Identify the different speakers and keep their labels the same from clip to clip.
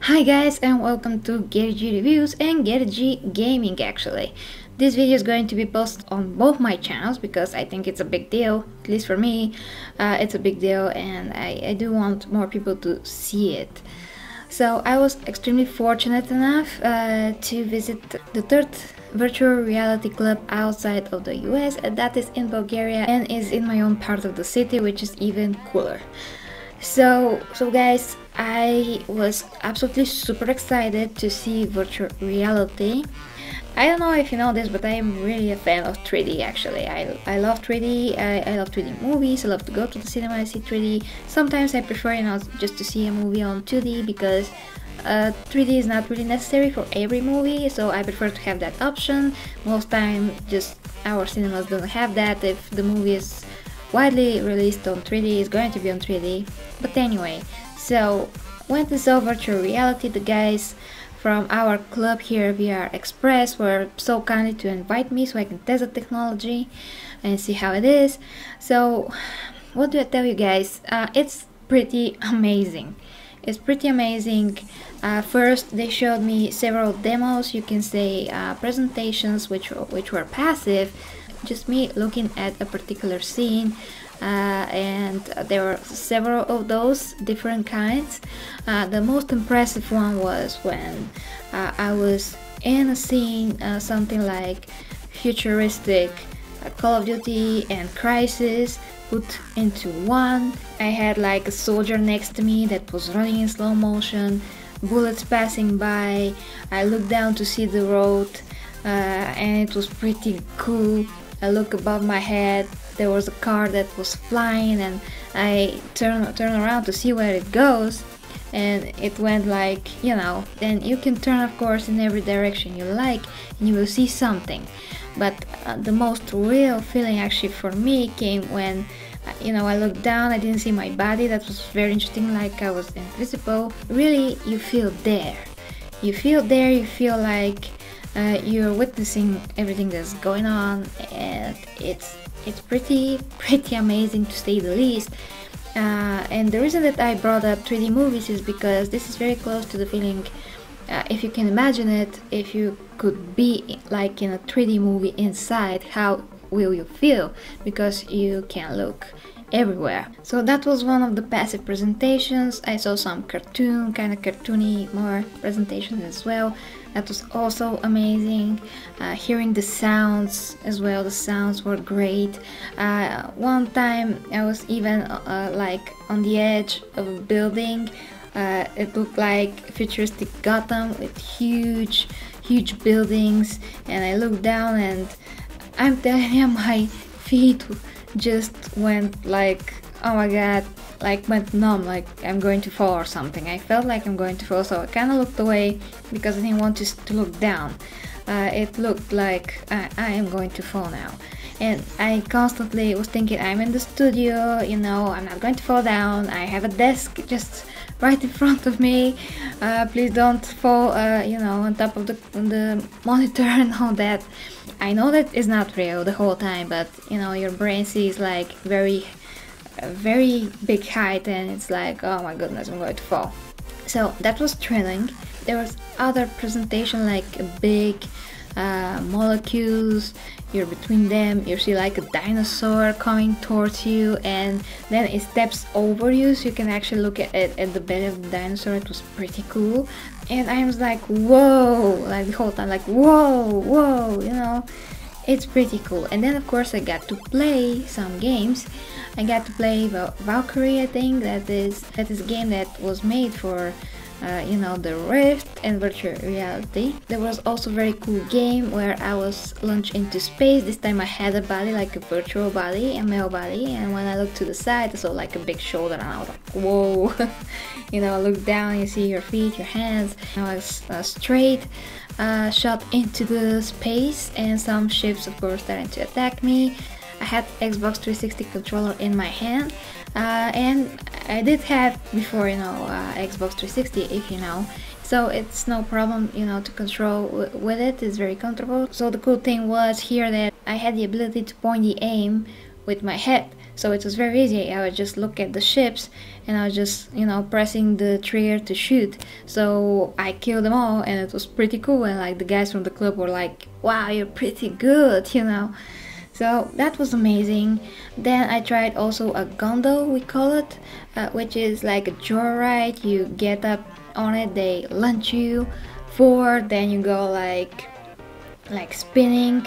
Speaker 1: Hi guys, and welcome to GetG Reviews and GetG Gaming. Actually, this video is going to be posted on both my channels because I think it's a big deal, at least for me. It's a big deal and I do want more people to see it. So I was extremely fortunate enough to visit the third virtual reality club outside of the US, and that is in Bulgaria and is in my own part of the city, which is even cooler. So guys, I was absolutely super excited to see virtual reality. I don't know if you know this, but I am really a fan of 3D actually. I love 3D, I love 3D movies, I love to go to the cinema and see 3D. Sometimes I prefer, just to see a movie on 2D because 3D is not really necessary for every movie, so I prefer to have that option. Most time, just our cinemas don't have that. If the movie is widely released on 3D, it's going to be on 3D. But anyway, so went to saw virtual reality. The guys from our club here, VR Express, were so kindly to invite me so I can test the technology and see how it is. So what do I tell you guys? It's pretty amazing. It's pretty amazing. First, they showed me several demos, you can say presentations, which were passive, just me looking at a particular scene, and there were several of those different kinds. The most impressive one was when I was in a scene, something like futuristic Call of Duty and Crisis put into one. I had like a soldier next to me that was running in slow motion, bullets passing by. I looked down to see the road, and it was pretty cool. I look above my head, there was a car that was flying, and I turn around to see where it goes, and it went like, then you can turn of course in every direction you like and you will see something. But the most real feeling actually for me came when I looked down, I didn't see my body. That was very interesting, like I was invisible. Really, you feel there. You feel like you're witnessing everything that's going on, and it's pretty amazing to say the least. And the reason that I brought up 3D movies is because this is very close to the feeling, if you can imagine it, if you could be like in a 3D movie inside, how will you feel? Because you can look everywhere. So that was one of the passive presentations. I saw some kind of cartoony more presentations as well. That was also amazing. Hearing the sounds as well, the sounds were great. One time I was even like on the edge of a building. It looked like futuristic Gotham with huge buildings, and I looked down and I'm telling you, my feet just went like, oh my god, like went numb, like I'm going to fall or something. I felt like I'm going to fall, so I kind of looked away because I didn't want to look down. It looked like I am going to fall now. And I constantly was thinking, I'm in the studio, I'm not going to fall down. I have a desk just right in front of me. Please don't fall, on top of the monitor and all that. I know that is not real the whole time, but your brain sees like very big height, and it's like, oh my goodness, I'm going to fall. So that was thrilling. There was other presentation like big molecules. You're between them, you see like a dinosaur coming towards you, and then it steps over you, so you can actually look at the belly of the dinosaur. It was pretty cool, and I was like, whoa, like the whole time, like whoa, it's pretty cool. And then of course I got to play some games. I got to play Valkyrie, I think that is a game that was made for the Rift and virtual reality. There was also a very cool game where I was launched into space. This time I had a body, like a virtual body, a male body, and when I looked to the side I saw like a big shoulder, and I was like, whoa. Look down, you see your feet, your hands. I was straight shot into the space, and some ships of course started to attack me. I had Xbox 360 controller in my hand, and I did have before, Xbox 360, if you know. So it's no problem, to control with it. It's very comfortable. So the cool thing was here that I had the ability to point the aim with my head. so it was very easy. I would just look at the ships and I was just, you know, pressing the trigger to shoot. So I killed them all, and it was pretty cool. And like the guys from the club were like, wow, you're pretty good, you know. So that was amazing. Then I tried also a gondol, we call it, which is like a joyride. You get up on it, they launch you forward, then you go like spinning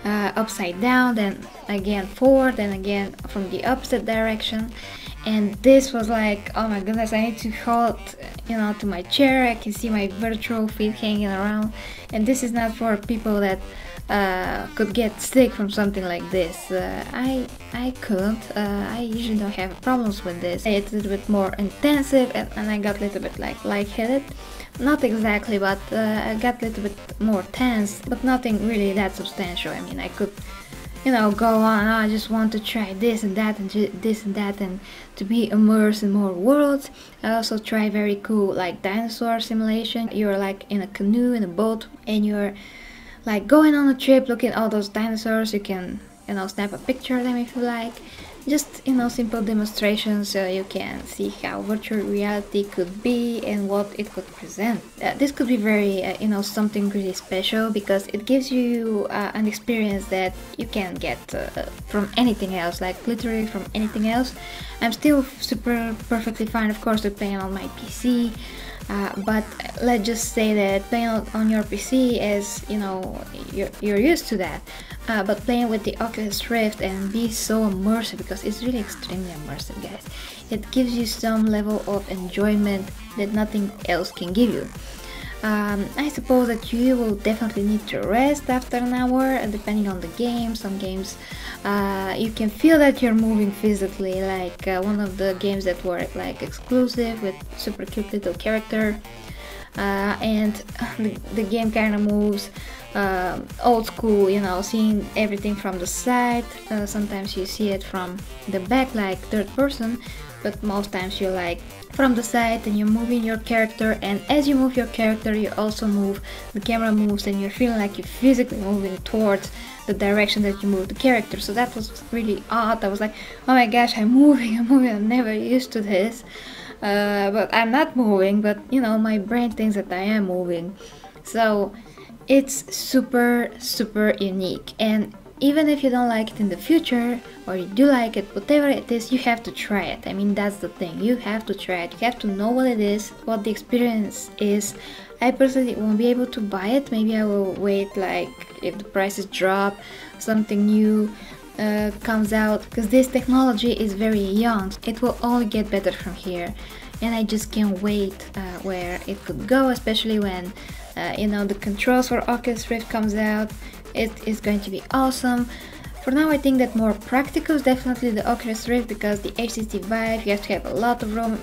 Speaker 1: upside down, then again forward, then again from the opposite direction. And this was like, oh my goodness, I need to hold, you know, to my chair. I can see my virtual feet hanging around, and this is not for people that could get sick from something like this. I couldn't. I usually don't have problems with this. It's a little bit more intensive, and I got a little bit like lightheaded. Not exactly, but I got a little bit more tense, but nothing really that substantial. I mean, I could, you know, go on. Oh, I just want to try this and that and this and that, and to be immersed in more worlds. I also try very cool like dinosaur simulation. You're like in a canoe, in a boat, and you're like going on a trip, looking at all those dinosaurs. You can, you know, snap a picture of them if you like. Just, you know, simple demonstrations so you can see how virtual reality could be and what it could present. This could be very, you know, something really special, because it gives you an experience that you can't get from anything else, like literally from anything else. I'm still super perfectly fine, of course, with playing on my PC. But let's just say that playing on your PC is, you know, you're used to that. But playing with the Oculus Rift and be so immersive, because it's really extremely immersive, guys. It gives you some level of enjoyment that nothing else can give you. I suppose that you will definitely need to rest after an hour, depending on the game. Some games you can feel that you're moving physically, like one of the games that were like exclusive with super cute little character, and the game kind of moves old school, you know, seeing everything from the side. Sometimes you see it from the back, like third person, but most times you're like from the side, and you're moving your character, and as you move your character you also move, the camera moves, and you're feeling like you're physically moving towards the direction that you move the character. So that was really odd. I was like, oh my gosh, I'm moving, I'm never used to this. But I'm not moving, but you know, my brain thinks that I am moving. So it's super unique, and even if you don't like it in the future, or you do like it, whatever it is, you have to try it. I mean, that's the thing, you have to try it. You have to know what it is, what the experience is. I personally won't be able to buy it. Maybe I will wait, like if the prices drop, something new comes out, because this technology is very young. It will only get better from here, and I just can't wait where it could go, especially when you know, the controls for Oculus Rift comes out. It is going to be awesome. For now, I think that more practical is definitely the Oculus Rift, because the HTC Vive, you have to have a lot of room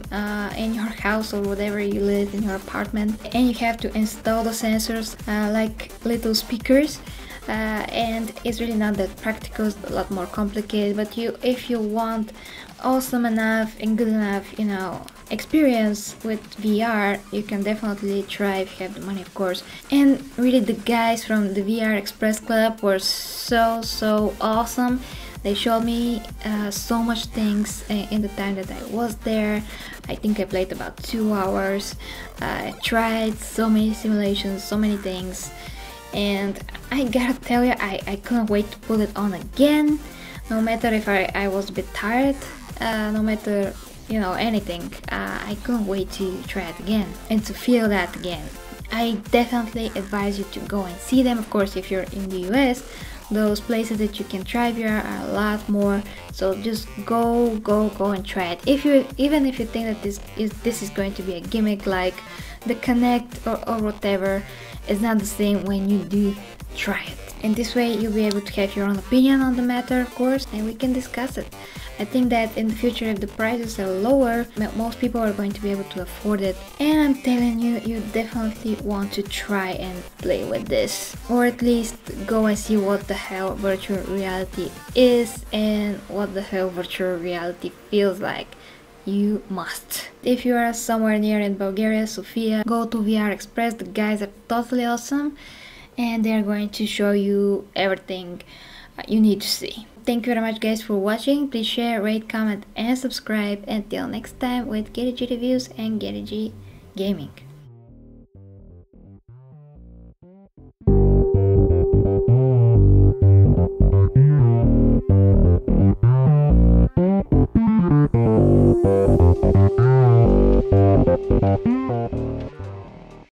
Speaker 1: in your house or whatever you live in your apartment, and you have to install the sensors like little speakers. And it's really not that practical, it's a lot more complicated. But if you want awesome enough and good enough, you know, experience with VR, you can definitely try if you have the money, of course. And really, the guys from the VR Express Club were so awesome. They showed me so much things in the time that I was there. I think I played about 2 hours. I tried so many simulations, so many things, and I gotta tell you, I couldn't wait to put it on again. No matter if I was a bit tired, no matter, you know, anything, I couldn't wait to try it again and to feel that again. I definitely advise you to go and see them. Of course, if you're in the US, those places that you can try VR are a lot more, so just go and try it. Even if you think that this is going to be a gimmick like the Connect or whatever, it's not the same when you do try it. And this way you'll be able to have your own opinion on the matter, of course, and we can discuss it. I think that in the future, if the prices are lower, most people are going to be able to afford it. And I'm telling you, you definitely want to try and play with this, or at least go and see what the hell virtual reality is and what the hell virtual reality feels like. You must. If you are somewhere near in Bulgaria, Sofia, go to VR Express. The guys are totally awesome, and they're going to show you everything you need to see. thank you very much guys for watching. Please share, rate, comment and subscribe. Until next time with GetG Reviews and GetG Gaming.